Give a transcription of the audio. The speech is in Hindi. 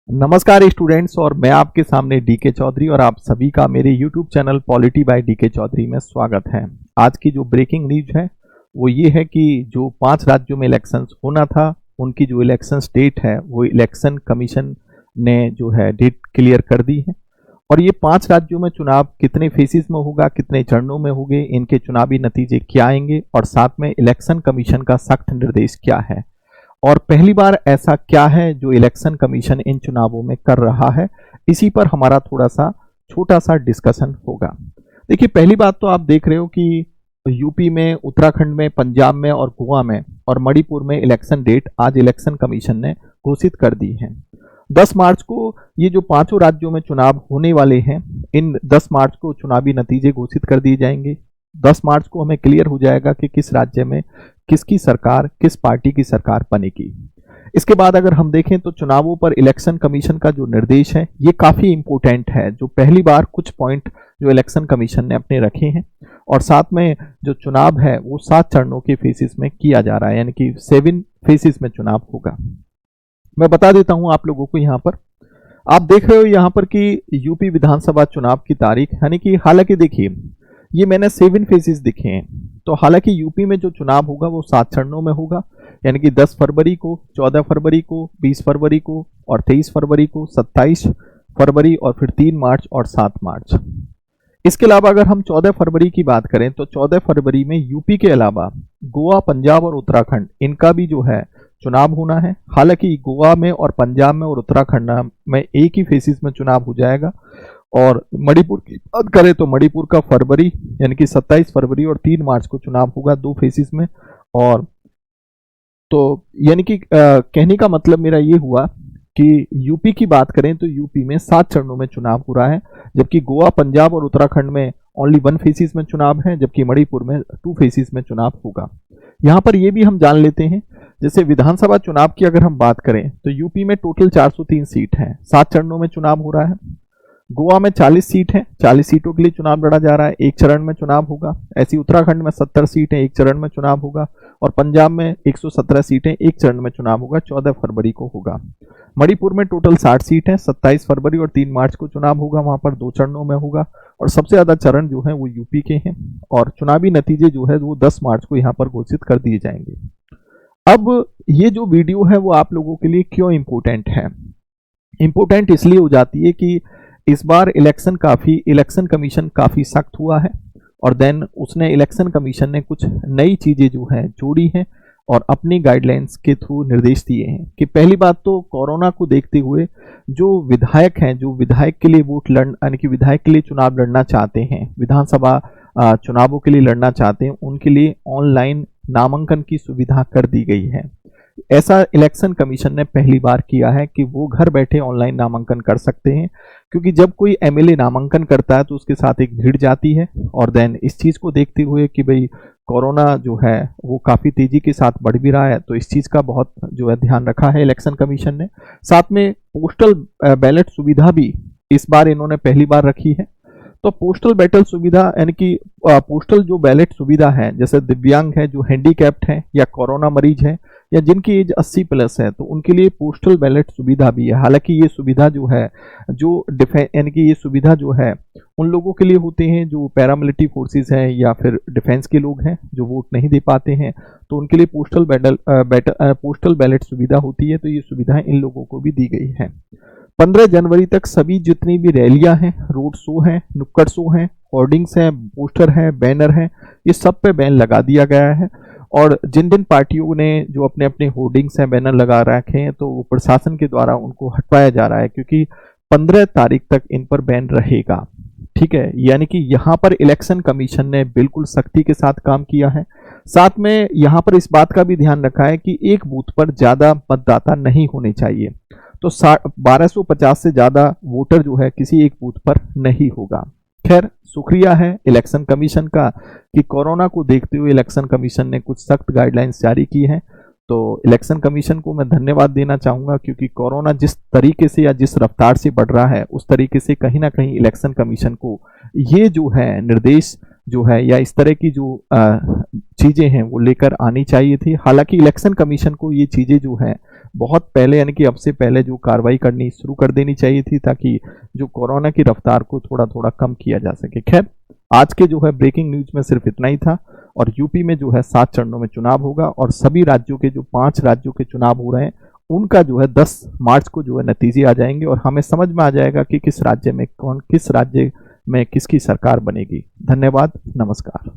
नमस्कार स्टूडेंट्स, और मैं आपके सामने डीके चौधरी और आप सभी का मेरे YouTube channel polity by DK Chaudhary में स्वागत है। आज की जो ब्रेकिंग न्यूज है वो ये है कि जो 5 राज्यों में इलेक्शंस होना था उनकी जो इलेक्शन डेट है वो इलेक्शन कमीशन ने जो है डेट क्लियर कर दी है। और ये 5 राज्यों में चुनाव कितने फेजेस में होगा, कितने चरणों में होंगे, इनके चुनावी नतीजे क्या आएंगे और साथ में इलेक्शन कमीशन का सख्त निर्देश क्या है और पहली बार ऐसा क्या है जो इलेक्शन कमीशन इन चुनावों में कर रहा है, इसी पर हमारा थोड़ा सा छोटा सा डिस्कशन होगा। देखिए, पहली बात तो आप देख रहे हो कि यूपी में, उत्तराखंड में, पंजाब में और गोवा में और मणिपुर में इलेक्शन डेट आज इलेक्शन कमीशन ने घोषित कर दी है। 10 मार्च को ये जो पांचों राज्यों में चुनाव होने वाले हैं, इन 10 मार्च को चुनावी नतीजे घोषित कर दिए जाएंगे। 10 मार्च को हमें क्लियर हो जाएगा कि किस राज्य में किसकी सरकार, किस पार्टी की सरकार बनेगी। इसके बाद अगर हम देखें तो चुनावों पर इलेक्शन कमीशन का जो निर्देश है ये काफी इंपॉर्टेंट है। जो पहली बार कुछ पॉइंट जो इलेक्शन कमीशन ने अपने रखे हैं और साथ में जो चुनाव है वो 7 चरणों के फेसेस में किया जा रहा है, यानी कि 7 फेसेस में चुनाव होगा। मैं बता देता हूं आप लोगों को। यहाँ पर आप देख रहे हो यहाँ पर कि यूपी विधानसभा चुनाव की तारीख, यानी कि हालांकि देखिए ये मैंने 7 फेजेस दिखे हैं, तो हालांकि यूपी में जो चुनाव होगा वो 7 चरणों में होगा, यानी कि 10 फरवरी को, 14 फरवरी को, 20 फरवरी को और 23 फरवरी को, 27 फरवरी और फिर 3 मार्च और 7 मार्च। इसके अलावा अगर हम 14 फरवरी की बात करें तो 14 फरवरी में यूपी के अलावा गोवा, पंजाब और उत्तराखंड इनका भी जो है चुनाव होना है। हालांकि गोवा में और पंजाब में और उत्तराखंड में एक ही फेसेस में चुनाव हो जाएगा। और मणिपुर की बात करें तो मणिपुर का फरवरी यानी कि 27 फरवरी और 3 मार्च को चुनाव होगा 2 फेसेस में। और तो यानी कि कहने का मतलब मेरा ये हुआ कि यूपी की बात करें तो यूपी में 7 चरणों में चुनाव हो रहा है, जबकि गोवा, पंजाब और उत्तराखंड में ओनली 1 फेसेस में चुनाव है, जबकि मणिपुर में 2 फेसेस में चुनाव होगा। यहाँ पर यह भी हम जान लेते हैं, जैसे विधानसभा चुनाव की अगर हम बात करें तो यूपी में टोटल 403 सीट है, 7 चरणों में चुनाव हो रहा है। गोवा में 40 सीट है, 40 सीटों के लिए चुनाव लड़ा जा रहा है, एक चरण में चुनाव होगा। ऐसी उत्तराखंड में 70 सीटें, एक चरण में चुनाव होगा। और पंजाब में 117 सीटें, एक चरण में चुनाव होगा, 14 फरवरी को होगा। मणिपुर में टोटल 60 सीट है, 27 फरवरी और 3 मार्च को चुनाव होगा, वहां पर 2 चरणों में होगा। और सबसे ज्यादा चरण जो है वो यूपी के हैं और चुनावी नतीजे जो है वो 10 मार्च को यहाँ पर घोषित कर दिए जाएंगे। अब ये जो वीडियो है वो आप लोगों के लिए क्यों इंपोर्टेंट है? इंपोर्टेंट इसलिए हो जाती है कि इस बार इलेक्शन कमीशन काफी सख्त हुआ है और देन उसने इलेक्शन कमीशन ने कुछ नई चीजें जो है जोड़ी हैं और अपनी गाइडलाइंस के थ्रू निर्देश दिए हैं। कि पहली बात तो कोरोना को देखते हुए जो विधायक हैं, जो विधायक के लिए यानी कि विधायक के लिए चुनाव लड़ना चाहते हैं, विधानसभा चुनावों के लिए लड़ना चाहते हैं, उनके लिए ऑनलाइन नामांकन की सुविधा कर दी गई है। ऐसा इलेक्शन कमीशन ने पहली बार किया है कि वो घर बैठे ऑनलाइन नामांकन कर सकते हैं, क्योंकि जब कोई एमएलए नामांकन करता है तो उसके साथ एक भीड़ जाती है। और देन इस चीज को देखते हुए कि भाई कोरोना जो है वो काफी तेजी के साथ बढ़ भी रहा है, तो इस चीज का बहुत जो है ध्यान रखा है इलेक्शन कमीशन ने। साथ में पोस्टल बैलेट सुविधा भी इस बार इन्होंने पहली बार रखी है। तो पोस्टल बैलेट सुविधा यानी कि पोस्टल जो बैलेट सुविधा है, जैसे दिव्यांग है, जो हैंडीकैप्ड है या कोरोना मरीज है या जिनकी एज 80 प्लस है, तो उनके लिए पोस्टल बैलेट सुविधा भी है। हालांकि ये सुविधा जो है यानी कि ये सुविधा जो है उन लोगों के लिए होते हैं जो पैरामिलिट्री फोर्सेस हैं या फिर डिफेंस के लोग हैं जो वोट नहीं दे पाते हैं, तो उनके लिए पोस्टल बैलेट सुविधा होती है। तो ये सुविधाएं इन लोगों को भी दी गई है। 15 जनवरी तक सभी जितनी भी रैलियां हैं, रोड शो हैं, नुक्कड़ शो हैं, होर्डिंग्स हैं, पोस्टर हैं, बैनर हैं, ये सब पे बैन लगा दिया गया है। और जिन जिन पार्टियों ने जो अपने अपने होर्डिंग्स हैं, बैनर लगा रखे हैं, तो वो प्रशासन के द्वारा उनको हटवाया जा रहा है, क्योंकि 15 तारीख तक इन पर बैन रहेगा। ठीक है, यानी कि यहाँ पर इलेक्शन कमीशन ने बिल्कुल सख्ती के साथ काम किया है। साथ में यहाँ पर इस बात का भी ध्यान रखा है कि एक बूथ पर ज्यादा मतदाता नहीं होने चाहिए, तो 1250 से ज्यादा वोटर जो है किसी एक बूथ पर नहीं होगा। खैर, शुक्रिया है इलेक्शन कमीशन का कि कोरोना को देखते हुए इलेक्शन कमीशन ने कुछ सख्त गाइडलाइंस जारी की हैं। तो इलेक्शन कमीशन को मैं धन्यवाद देना चाहूंगा, क्योंकि कोरोना जिस तरीके से या जिस रफ्तार से बढ़ रहा है उस तरीके से कहीं ना कहीं इलेक्शन कमीशन को ये जो है निर्देश जो है या इस तरह की जो चीज़ें हैं वो लेकर आनी चाहिए थी। हालांकि इलेक्शन कमीशन को ये चीज़ें जो है बहुत पहले यानी कि अब से पहले जो कार्रवाई करनी शुरू कर देनी चाहिए थी, ताकि जो कोरोना की रफ्तार को थोड़ा थोड़ा कम किया जा सके। खैर, आज के जो है ब्रेकिंग न्यूज में सिर्फ इतना ही था। और यूपी में जो है 7 चरणों में चुनाव होगा और सभी राज्यों के जो 5 राज्यों के चुनाव हो रहे हैं उनका जो है 10 मार्च को जो है नतीजे आ जाएंगे और हमें समझ में आ जाएगा कि किस राज्य में किस राज्य में किसकी सरकार बनेगी। धन्यवाद, नमस्कार।